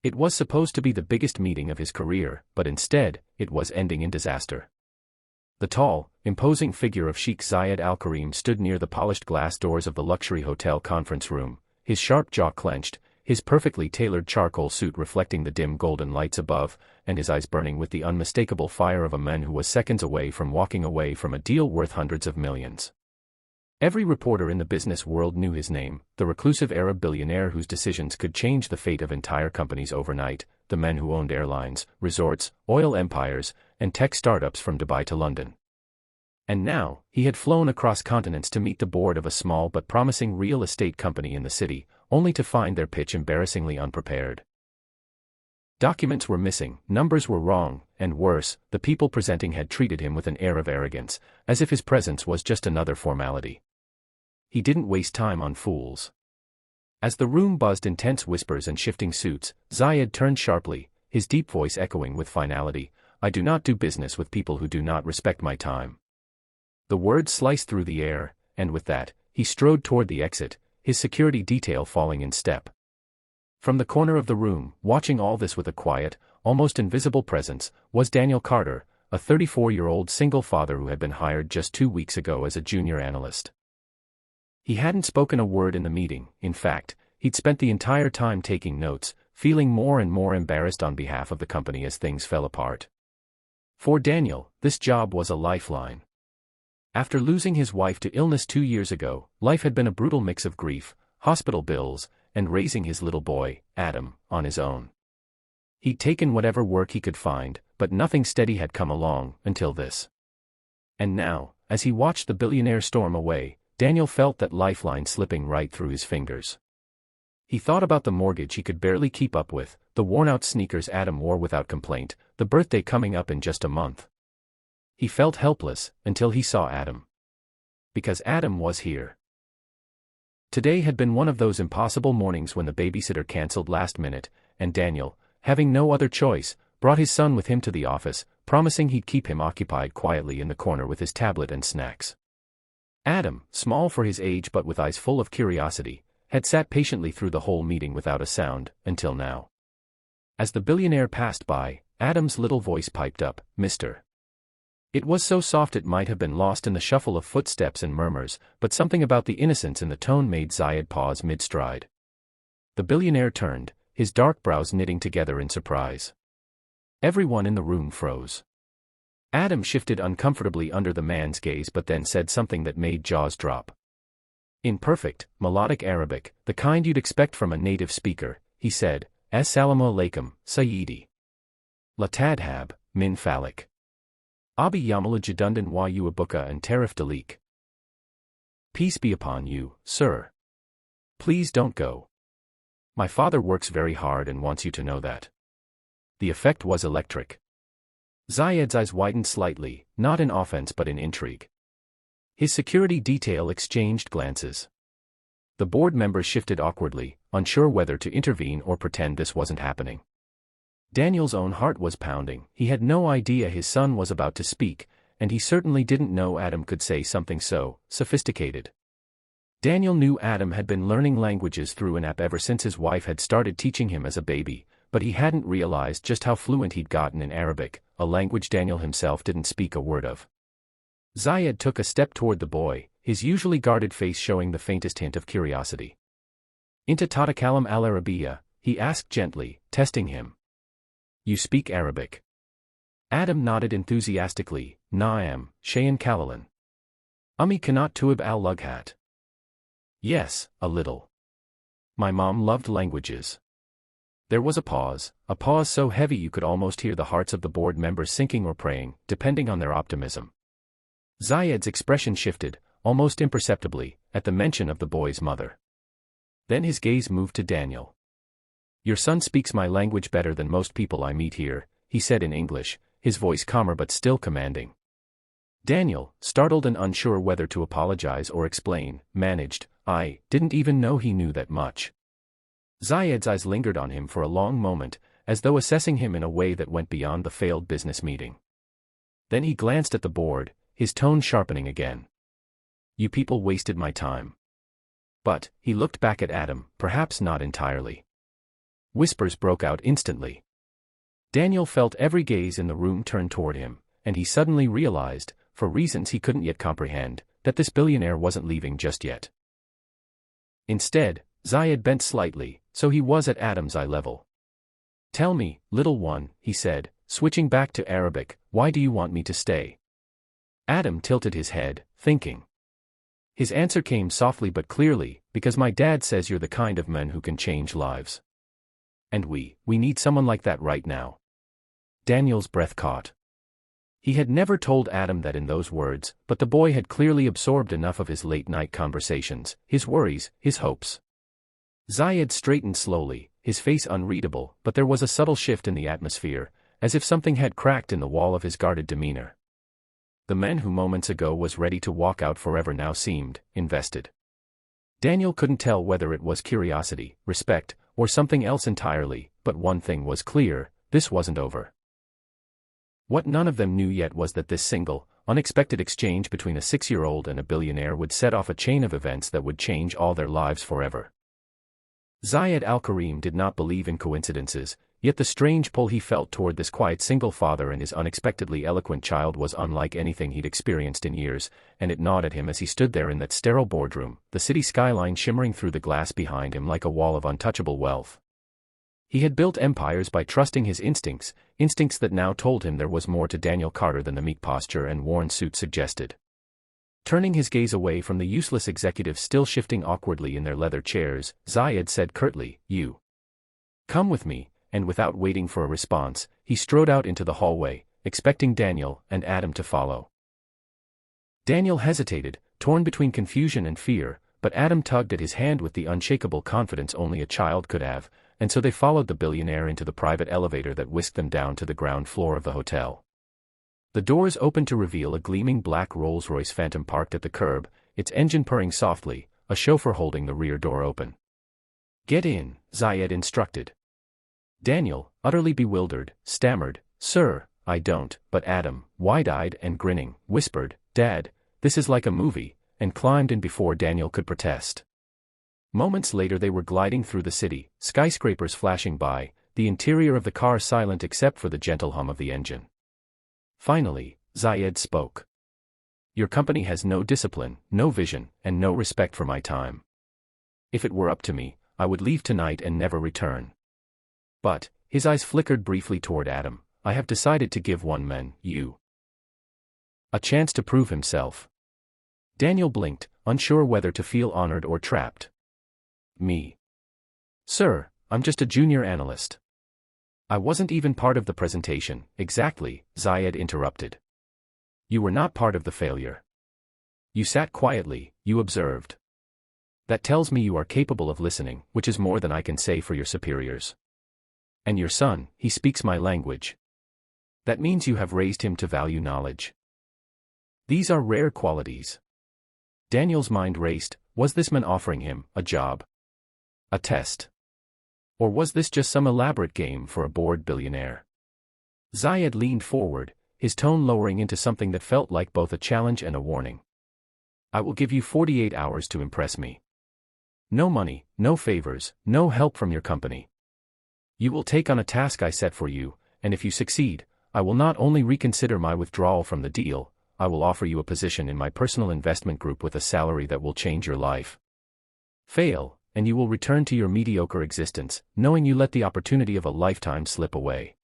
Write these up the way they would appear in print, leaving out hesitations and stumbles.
It was supposed to be the biggest meeting of his career, but instead, it was ending in disaster. The tall, imposing figure of Sheikh Zayed Al Karim stood near the polished glass doors of the luxury hotel conference room, his sharp jaw clenched, his perfectly tailored charcoal suit reflecting the dim golden lights above, and his eyes burning with the unmistakable fire of a man who was seconds away from walking away from a deal worth hundreds of millions. Every reporter in the business world knew his name, the reclusive Arab billionaire whose decisions could change the fate of entire companies overnight, the man who owned airlines, resorts, oil empires, and tech startups from Dubai to London. And now, he had flown across continents to meet the board of a small but promising real estate company in the city, only to find their pitch embarrassingly unprepared. Documents were missing, numbers were wrong, and worse, the people presenting had treated him with an air of arrogance, as if his presence was just another formality. He didn't waste time on fools. As the room buzzed in tense whispers and shifting suits, Zayed turned sharply, his deep voice echoing with finality, "I do not do business with people who do not respect my time." The words sliced through the air, and with that, he strode toward the exit, his security detail falling in step. From the corner of the room, watching all this with a quiet, almost invisible presence, was Daniel Carter, a 34-year-old single father who had been hired just 2 weeks ago as a junior analyst. He hadn't spoken a word in the meeting. In fact, he'd spent the entire time taking notes, feeling more and more embarrassed on behalf of the company as things fell apart. For Daniel, this job was a lifeline. After losing his wife to illness 2 years ago, life had been a brutal mix of grief, hospital bills, and raising his little boy, Adam, on his own. He'd taken whatever work he could find, but nothing steady had come along, until this. And now, as he watched the billionaire storm away, Daniel felt that lifeline slipping right through his fingers. He thought about the mortgage he could barely keep up with, the worn-out sneakers Adam wore without complaint, the birthday coming up in just a month. He felt helpless, until he saw Adam. Because Adam was here. Today had been one of those impossible mornings when the babysitter cancelled last minute, and Daniel, having no other choice, brought his son with him to the office, promising he'd keep him occupied quietly in the corner with his tablet and snacks. Adam, small for his age but with eyes full of curiosity, had sat patiently through the whole meeting without a sound, until now. As the billionaire passed by, Adam's little voice piped up, "Mr." It was so soft it might have been lost in the shuffle of footsteps and murmurs, but something about the innocence in the tone made Zayed pause mid-stride. The billionaire turned, his dark brows knitting together in surprise. Everyone in the room froze. Adam shifted uncomfortably under the man's gaze but then said something that made jaws drop. In perfect, melodic Arabic, the kind you'd expect from a native speaker, he said, "Assalamu alaikum, Sayyidi. La tadhab, min falik. Abi yamala jadundan wa uabuka and tarif dalik. Peace be upon you, sir. Please don't go. My father works very hard and wants you to know that." The effect was electric. Zayed's eyes widened slightly, not in offense but in intrigue. His security detail exchanged glances. The board members shifted awkwardly, unsure whether to intervene or pretend this wasn't happening. Daniel's own heart was pounding. He had no idea his son was about to speak, and he certainly didn't know Adam could say something so sophisticated. Daniel knew Adam had been learning languages through an app ever since his wife had started teaching him as a baby, but he hadn't realized just how fluent he'd gotten in Arabic, a language Daniel himself didn't speak a word of. Zayed took a step toward the boy, his usually guarded face showing the faintest hint of curiosity. "Inta tatakalam al-Arabiya," he asked gently, testing him. "You speak Arabic?" Adam nodded enthusiastically, "Na'am, Shayan Kalalan. Ummi kanat tuib al-lughat." "Yes, a little. My mom loved languages." There was a pause so heavy you could almost hear the hearts of the board members sinking or praying, depending on their optimism. Zayed's expression shifted, almost imperceptibly, at the mention of the boy's mother. Then his gaze moved to Daniel. "Your son speaks my language better than most people I meet here," he said in English, his voice calmer but still commanding. Daniel, startled and unsure whether to apologize or explain, managed, "I didn't even know he knew that much." Zayed's eyes lingered on him for a long moment, as though assessing him in a way that went beyond the failed business meeting. Then he glanced at the board, his tone sharpening again. "You people wasted my time." But, he looked back at Adam, perhaps not entirely. Whispers broke out instantly. Daniel felt every gaze in the room turn toward him, and he suddenly realized, for reasons he couldn't yet comprehend, that this billionaire wasn't leaving just yet. Instead, Zayed bent slightly, so he was at Adam's eye level. "Tell me, little one," he said, switching back to Arabic, "why do you want me to stay?" Adam tilted his head, thinking. His answer came softly but clearly, "Because my dad says you're the kind of man who can change lives. And we need someone like that right now." Daniel's breath caught. He had never told Adam that in those words, but the boy had clearly absorbed enough of his late-night conversations, his worries, his hopes. Zayed straightened slowly, his face unreadable, but there was a subtle shift in the atmosphere, as if something had cracked in the wall of his guarded demeanor. The man who moments ago was ready to walk out forever now seemed invested. Daniel couldn't tell whether it was curiosity, respect, or something else entirely, but one thing was clear: this wasn't over. What none of them knew yet was that this single, unexpected exchange between a 6-year-old and a billionaire would set off a chain of events that would change all their lives forever. Zayed Al-Karim did not believe in coincidences, yet the strange pull he felt toward this quiet single father and his unexpectedly eloquent child was unlike anything he'd experienced in years, and it gnawed at him as he stood there in that sterile boardroom, the city skyline shimmering through the glass behind him like a wall of untouchable wealth. He had built empires by trusting his instincts, instincts that now told him there was more to Daniel Carter than the meek posture and worn suit suggested. Turning his gaze away from the useless executives still shifting awkwardly in their leather chairs, Zayed said curtly, "You come with me," and without waiting for a response, he strode out into the hallway, expecting Daniel and Adam to follow. Daniel hesitated, torn between confusion and fear, but Adam tugged at his hand with the unshakable confidence only a child could have, and so they followed the billionaire into the private elevator that whisked them down to the ground floor of the hotel. The doors opened to reveal a gleaming black Rolls-Royce Phantom parked at the curb, its engine purring softly, a chauffeur holding the rear door open. "Get in," Zayed instructed. Daniel, utterly bewildered, stammered, "Sir, I don't," but Adam, wide-eyed and grinning, whispered, "Dad, this is like a movie," and climbed in before Daniel could protest. Moments later they were gliding through the city, skyscrapers flashing by, the interior of the car silent except for the gentle hum of the engine. Finally, Zayed spoke. "Your company has no discipline, no vision, and no respect for my time. If it were up to me, I would leave tonight and never return. But," his eyes flickered briefly toward Adam, "I have decided to give one man, you, a chance to prove himself." Daniel blinked, unsure whether to feel honored or trapped. "Me? Sir, I'm just a junior analyst." "I wasn't even part of the presentation." "Exactly," Zayed interrupted. "You were not part of the failure. You sat quietly, you observed. That tells me you are capable of listening, which is more than I can say for your superiors. And your son, he speaks my language. That means you have raised him to value knowledge. These are rare qualities." Daniel's mind raced. Was this man offering him a job? A test? Or was this just some elaborate game for a bored billionaire? Zayed leaned forward, his tone lowering into something that felt like both a challenge and a warning. "I will give you 48 hours to impress me. No money, no favors, no help from your company. You will take on a task I set for you, and if you succeed, I will not only reconsider my withdrawal from the deal, I will offer you a position in my personal investment group with a salary that will change your life. Fail, and you will return to your mediocre existence, knowing you let the opportunity of a lifetime slip away."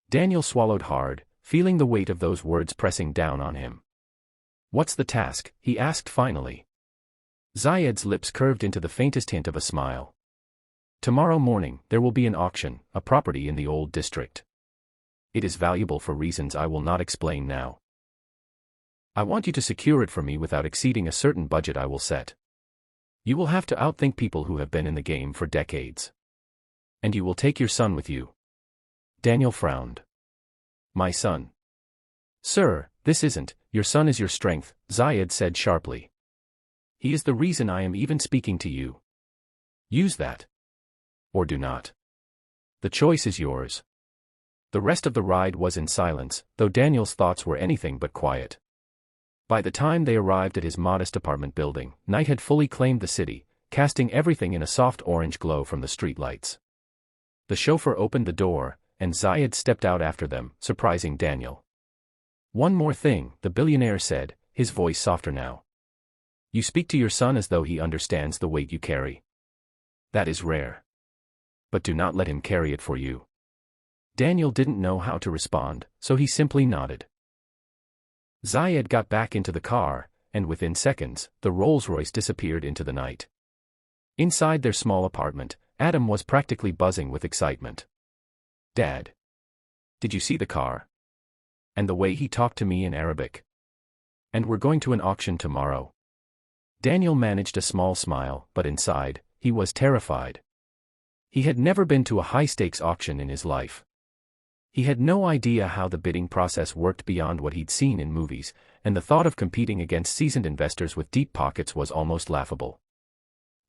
Daniel swallowed hard, feeling the weight of those words pressing down on him. "What's the task?" he asked finally. Zayed's lips curved into the faintest hint of a smile. "Tomorrow morning, there will be an auction, a property in the old district. It is valuable for reasons I will not explain now. I want you to secure it for me without exceeding a certain budget I will set. You will have to outthink people who have been in the game for decades. And you will take your son with you." Daniel frowned. "My son?" "Sir, this isn't, your son is your strength," Zayed said sharply. "He is the reason I am even speaking to you. Use that. Or do not. The choice is yours." The rest of the ride was in silence, though Daniel's thoughts were anything but quiet. By the time they arrived at his modest apartment building, night had fully claimed the city, casting everything in a soft orange glow from the streetlights. The chauffeur opened the door, and Zayed stepped out after them, surprising Daniel. "One more thing," the billionaire said, his voice softer now. "You speak to your son as though he understands the weight you carry. That is rare. But do not let him carry it for you." Daniel didn't know how to respond, so he simply nodded. Zayed got back into the car, and within seconds, the Rolls-Royce disappeared into the night. Inside their small apartment, Adam was practically buzzing with excitement. "Dad. Did you see the car? And the way he talked to me in Arabic. And we're going to an auction tomorrow." Daniel managed a small smile, but inside, he was terrified. He had never been to a high-stakes auction in his life. He had no idea how the bidding process worked beyond what he'd seen in movies, and the thought of competing against seasoned investors with deep pockets was almost laughable.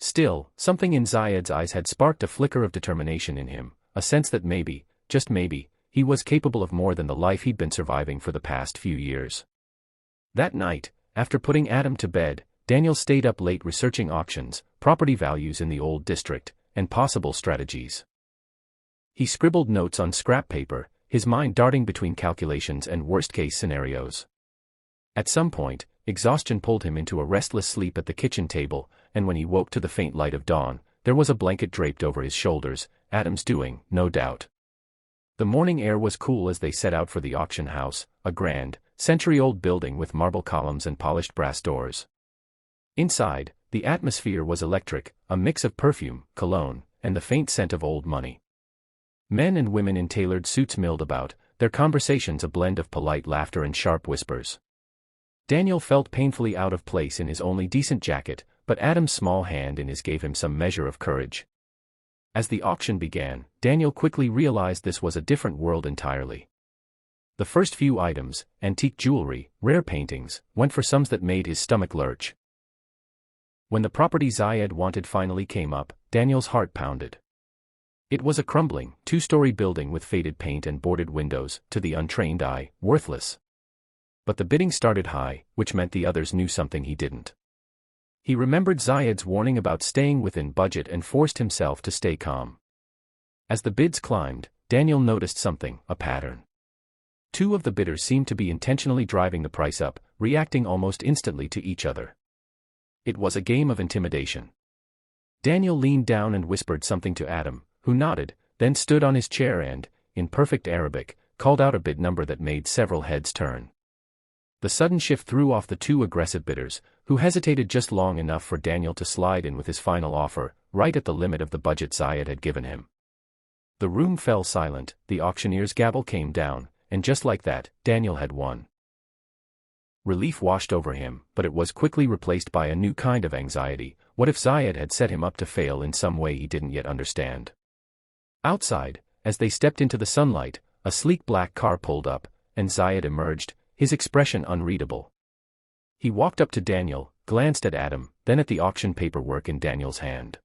Still, something in Zayed's eyes had sparked a flicker of determination in him, a sense that maybe, just maybe, he was capable of more than the life he'd been surviving for the past few years. That night, after putting Adam to bed, Daniel stayed up late researching auctions, property values in the old district, and possible strategies. He scribbled notes on scrap paper, his mind darting between calculations and worst-case scenarios. At some point, exhaustion pulled him into a restless sleep at the kitchen table, and when he woke to the faint light of dawn, there was a blanket draped over his shoulders, Adam's doing, no doubt. The morning air was cool as they set out for the auction house, a grand, century-old building with marble columns and polished brass doors. Inside, the atmosphere was electric, a mix of perfume, cologne, and the faint scent of old money. Men and women in tailored suits milled about, their conversations a blend of polite laughter and sharp whispers. Daniel felt painfully out of place in his only decent jacket, but Adam's small hand in his gave him some measure of courage. As the auction began, Daniel quickly realized this was a different world entirely. The first few items, antique jewelry, rare paintings, went for sums that made his stomach lurch. When the property Zayed wanted finally came up, Daniel's heart pounded. It was a crumbling, two-story building with faded paint and boarded windows, to the untrained eye, worthless. But the bidding started high, which meant the others knew something he didn't. He remembered Zayed's warning about staying within budget and forced himself to stay calm. As the bids climbed, Daniel noticed something, a pattern. Two of the bidders seemed to be intentionally driving the price up, reacting almost instantly to each other. It was a game of intimidation. Daniel leaned down and whispered something to Adam, who nodded, then stood on his chair and, in perfect Arabic, called out a bid number that made several heads turn. The sudden shift threw off the two aggressive bidders, who hesitated just long enough for Daniel to slide in with his final offer, right at the limit of the budget Zayed had given him. The room fell silent, the auctioneer's gavel came down, and just like that, Daniel had won. Relief washed over him, but it was quickly replaced by a new kind of anxiety. What if Zayed had set him up to fail in some way he didn't yet understand? Outside, as they stepped into the sunlight, a sleek black car pulled up, and Zayed emerged, his expression unreadable. He walked up to Daniel, glanced at Adam, then at the auction paperwork in Daniel's hand.